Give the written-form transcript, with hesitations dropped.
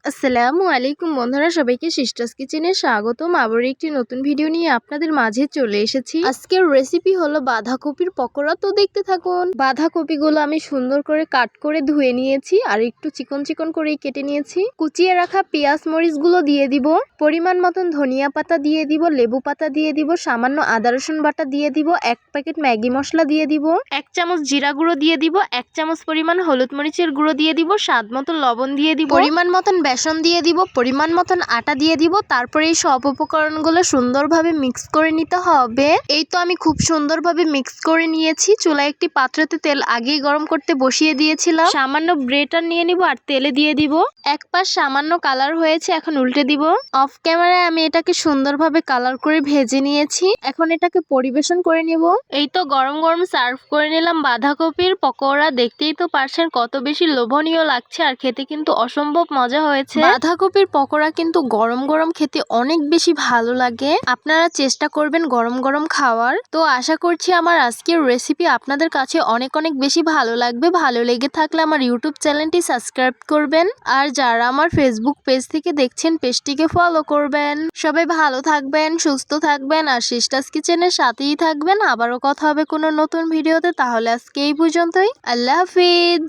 আসসালামু আলাইকুম বন্ধুরা, সবাইকে সিস্টার্স কিচেনে স্বাগতম। আবার একটি নতুন ভিডিও নিয়ে আপনাদের মাঝে চলে এসেছি। আজকের রেসিপি হলো বাঁধাকপির পকোড়া। তো দেখতে থাকুন। বাঁধাকপিগুলো আমি সুন্দর করে কাট করে ধুয়ে নিয়েছি আর একটু চিকন চিকন করেই কেটে নিয়েছি। কুচিয়ে রাখা পেঁয়াজ মরিচগুলো দিয়ে দিব, পরিমাণ মতন ধনিয়া পাতা দিয়ে দিব, লেবু পাতা দিয়ে দিব, সামান্য আদা রসুন বাটা দিয়ে দিব, 1 প্যাকেট ম্যাগি মশলা দিয়ে দিব, 1 চামচ জিরা গুঁড়ো দিয়ে দিব, 1 চামচ পরিমাণ হলুদ মরিচের গুঁড়ো দিয়ে দিব, স্বাদ মতো লবণ দিয়ে দিব, পরিমাণ মতন বেসন দিয়ে দিব, পরিমাণ মতন আটা দিয়ে দিব। তারপরে এই সব উপকরণগুলো সুন্দরভাবে মিক্স করে নিতে হবে। এই তো আমি খুব সুন্দরভাবে মিক্স করে নিয়েছি। চুলায় একটি পাত্রতে তেল আগেই গরম করতে বসিয়ে দিয়েছিলাম। সামান্য ব্রেটার নিয়ে নিব আর তেলে দিয়ে দিব। এক পাশ সামান্য কালার হয়েছে, এখন উল্টে দিব। অফ ক্যামেরায় আমি এটাকে সুন্দরভাবে কালার করে ভেজে নিয়েছি। এখন এটাকে পরিবেশন করে নিব। এই তো গরম গরম সার্ভ করে নিলাম বাঁধাকপির পকোড়া। দেখতেই তো পারছেন কত বেশি লোভনীয় লাগছে, আর খেতে কিন্তু অসম্ভব মজা হয়েছে। বাঁধাকপির পকোড়া কিন্তু গরম গরম খেতে অনেক বেশি ভালো লাগে। আপনারা চেষ্টা করবেন গরম গরম খাওয়ার। তো আশা করছি আমার আজকের রেসিপি আপনাদের কাছে অনেক অনেক বেশি ভালো লাগবে। ভালো লেগে থাকলে আমার ইউটিউব চ্যানেলটি সাবস্ক্রাইব করবেন, আর যারা আমার ফেসবুক পেজ থেকে দেখছেন পেজটিকে ফলো করবেন। সবাই ভালো থাকবেন, সুস্থ থাকবেন, আর সিস্টার্স কিচেনের সাথেই থাকবেন। আবারও কথা হবে কোনো নতুন ভিডিওতে। তাহলে আজকে এই পর্যন্তই। আল্লাহ হাফিজ।